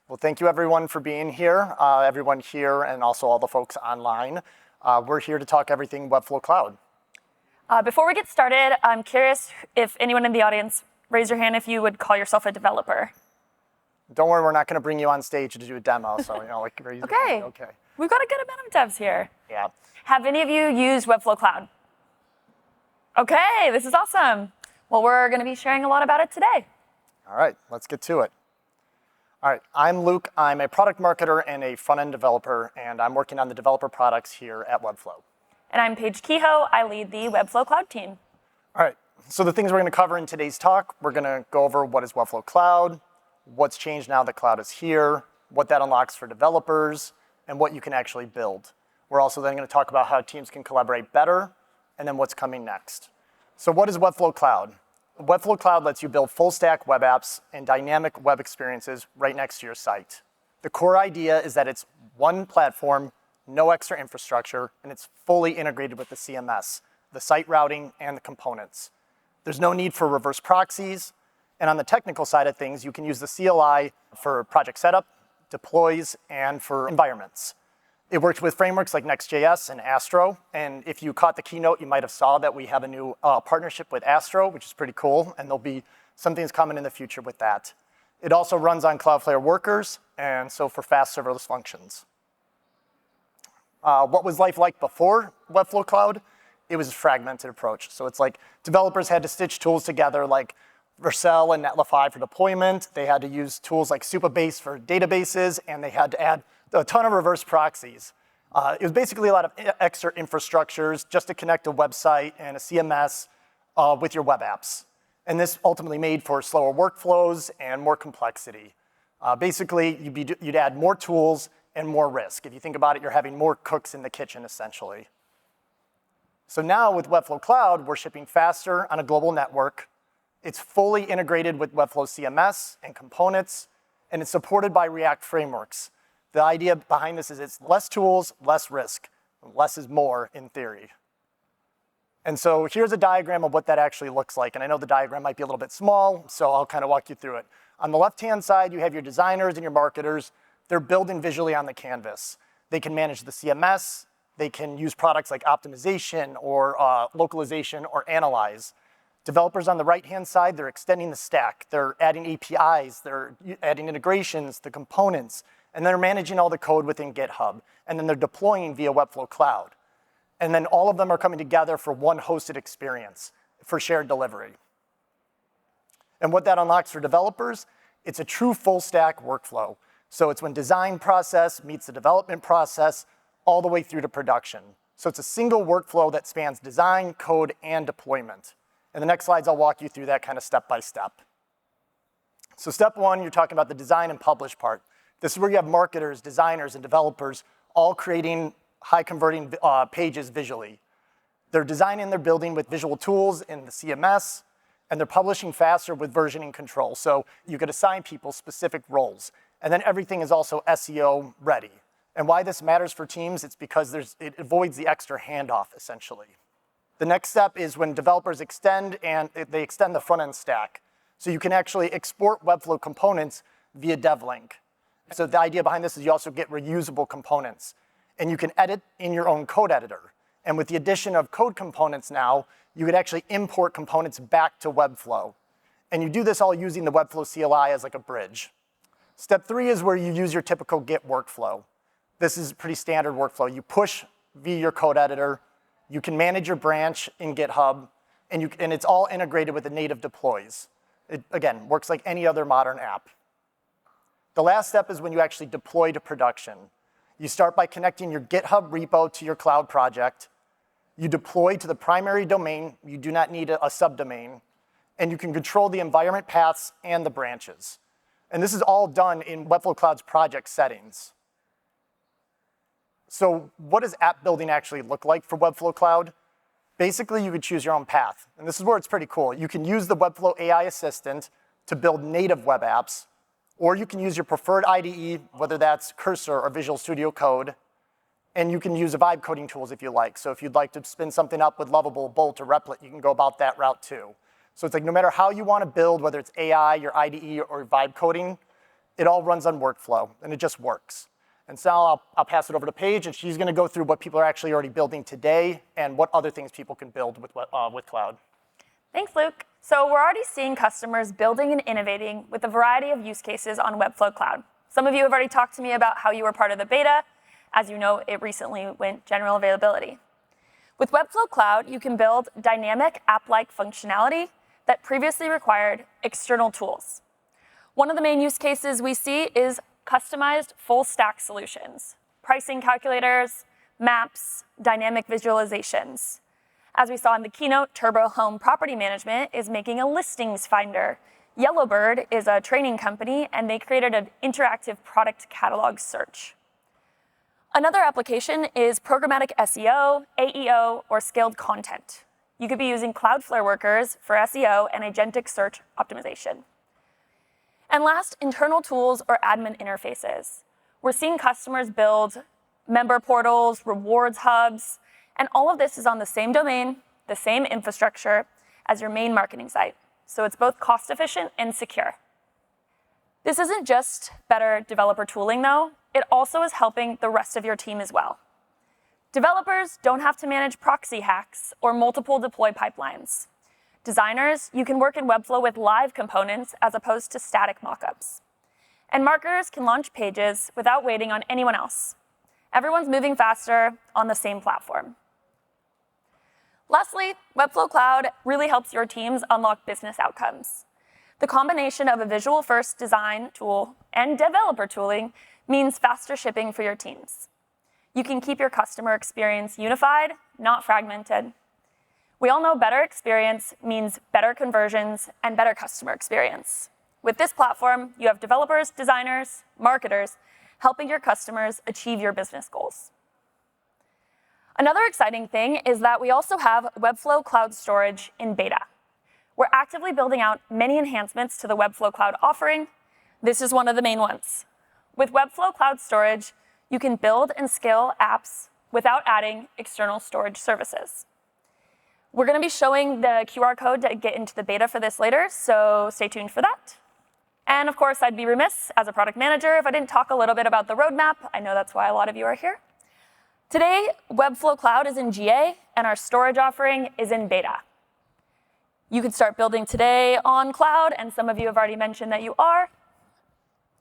Well, thank you everyone for being here, everyone here and also all the folks online. We're here to talk everything Webflow Cloud. Before we get started, I'm curious if anyone in the audience, raise your hand if you would call yourself a developer. Don't worry, we're not going to bring you on stage to do a demo, so raise your hand. Okay. We've got a good amount of devs here. Yeah. Have any of you used Webflow Cloud? Okay, this is awesome. Well, we're going to be sharing a lot about it today. All right, let's get to it. All right, I'm Luke. I'm a product marketer and a front-end developer, and I'm working on the developer products here at Webflow. And I'm Paige Kehoe. I lead the Webflow Cloud team. All right, so the things we're going to cover in today's talk, we're going to go over what is Webflow Cloud, what's changed now that cloud is here, what that unlocks for developers, and what you can actually build. We're also then going to talk about how teams can collaborate better, and then what's coming next. So what is Webflow Cloud? Webflow Cloud lets you build full-stack web apps and dynamic web experiences right next to your site. The core idea is that it's one platform, no extra infrastructure, and it's fully integrated with the CMS, the site routing, and the components. There's no need for reverse proxies, and on the technical side of things, you can use the CLI for project setup, deploys, and for environments. It works with frameworks like Next.js and Astro, and if you caught the keynote, you might have saw that we have a new partnership with Astro, which is pretty cool, and there'll be some things coming in the future with that. It also runs on Cloudflare workers, and so for fast serverless functions. What was life like before Webflow Cloud? It was a fragmented approach. So it's like developers had to stitch tools together like Vercel and Netlify for deployment. They had to use tools like Supabase for databases, and they had to add a ton of reverse proxies. It was basically a lot of extra infrastructures just to connect a website and a CMS with your web apps. And this ultimately made for slower workflows and more complexity. Basically, you'd add more tools and more risk. If you think about it, you're having more cooks in the kitchen, essentially. So now with Webflow Cloud, we're shipping faster on a global network. It's fully integrated with Webflow CMS and components, and it's supported by React frameworks. The idea behind this is it's less tools, less risk. Less is more in theory. And so here's a diagram of what that actually looks like. And I know the diagram might be a little bit small, so I'll kind of walk you through it. On the left-hand side, you have your designers and your marketers. They're building visually on the canvas. They can manage the CMS. They can use products like optimization or localization or analyze. Developers on the right-hand side, they're extending the stack. They're adding APIs. They're adding integrations, the components. And they're managing all the code within GitHub. And then they're deploying via Webflow Cloud. And then all of them are coming together for one hosted experience for shared delivery. And what that unlocks for developers, it's a true full stack workflow. So it's when design process meets the development process all the way through to production. So it's a single workflow that spans design, code, and deployment. In the next slides, I'll walk you through that kind of step by step. So step one, you're talking about the design and publish part. This is where you have marketers, designers, and developers all creating high-converting pages visually. They're designing their building with visual tools in the CMS, and they're publishing faster with versioning control. So you could assign people specific roles. And then everything is also SEO ready. And why this matters for teams, it's because it avoids the extra handoff, essentially. The next step is when developers extend, and they extend the front-end stack. So you can actually export Webflow components via DevLink. So the idea behind this is you also get reusable components. And you can edit in your own code editor. And with the addition of code components now, you could actually import components back to Webflow. And you do this all using the Webflow CLI as like a bridge. Step three is where you use your typical Git workflow. This is a pretty standard workflow. You push via your code editor. You can manage your branch in GitHub. And it's all integrated with the native deploys. It, again, works like any other modern app. The last step is when you actually deploy to production. You start by connecting your GitHub repo to your cloud project. You deploy to the primary domain. You do not need a subdomain. And you can control the environment paths and the branches. And this is all done in Webflow Cloud's project settings. So what does app building actually look like for Webflow Cloud? Basically, you could choose your own path. And this is where it's pretty cool. You can use the Webflow AI assistant to build native web apps. Or you can use your preferred IDE, whether that's Cursor or Visual Studio Code. And you can use the vibe coding tools if you like. So if you'd like to spin something up with Lovable, Bolt, or Replit, you can go about that route too. So it's like no matter how you want to build, whether it's AI, your IDE, or vibe coding, it all runs on workflow, and it just works. And so I'll pass it over to Paige, and she's going to go through what people are actually already building today and what other things people can build with Cloud. Thanks, Luke. So we're already seeing customers building and innovating with a variety of use cases on Webflow Cloud. Some of you have already talked to me about how you were part of the beta. As you know, it recently went general availability. With Webflow Cloud, you can build dynamic app-like functionality that previously required external tools. One of the main use cases we see is customized full-stack solutions, pricing calculators, maps, dynamic visualizations. As we saw in the keynote, Turbo Home Property Management is making a listings finder. Yellowbird is a training company, and they created an interactive product catalog search. Another application is programmatic SEO, AEO, or scaled content. You could be using Cloudflare workers for SEO and agentic search optimization. And last, internal tools or admin interfaces. We're seeing customers build member portals, rewards hubs, and all of this is on the same domain, the same infrastructure as your main marketing site. So it's both cost efficient and secure. This isn't just better developer tooling though, it also is helping the rest of your team as well. Developers don't have to manage proxy hacks or multiple deploy pipelines. Designers, you can work in Webflow with live components as opposed to static mockups. And marketers can launch pages without waiting on anyone else. Everyone's moving faster on the same platform. Lastly, Webflow Cloud really helps your teams unlock business outcomes. The combination of a visual-first design tool and developer tooling means faster shipping for your teams. You can keep your customer experience unified, not fragmented. We all know better experience means better conversions and better customer experience. With this platform, you have developers, designers, marketers, helping your customers achieve your business goals. Another exciting thing is that we also have Webflow Cloud Storage in beta. We're actively building out many enhancements to the Webflow Cloud offering. This is one of the main ones. With Webflow Cloud Storage, you can build and scale apps without adding external storage services. We're going to be showing the QR code to get into the beta for this later, so stay tuned for that. And of course, I'd be remiss as a product manager if I didn't talk a little bit about the roadmap. I know that's why a lot of you are here. Today, Webflow Cloud is in GA, and our storage offering is in beta. You can start building today on Cloud, and some of you have already mentioned that you are.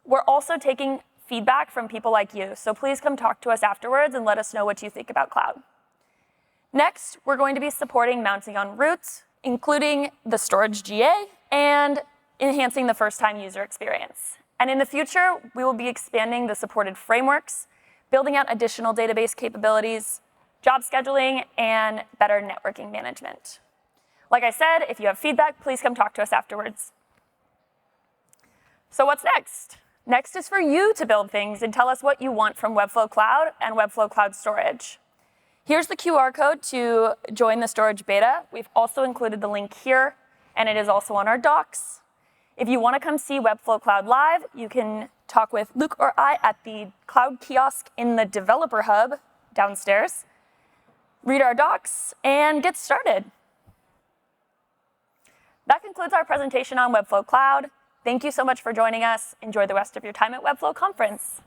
We're also taking feedback from people like you, so please come talk to us afterwards and let us know what you think about Cloud. Next, we're going to be supporting mounting on routes, including the storage GA, and enhancing the first-time user experience. And in the future, we will be expanding the supported frameworks, building out additional database capabilities, job scheduling, and better networking management. Like I said, if you have feedback, please come talk to us afterwards. So what's next? Next is for you to build things and tell us what you want from Webflow Cloud and Webflow Cloud Storage. Here's the QR code to join the storage beta. We've also included the link here, and it is also on our docs. If you want to come see Webflow Cloud live, you can talk with Luke or I at the Cloud kiosk in the Developer Hub downstairs. Read our docs and get started. That concludes our presentation on Webflow Cloud. Thank you so much for joining us. Enjoy the rest of your time at Webflow Conference.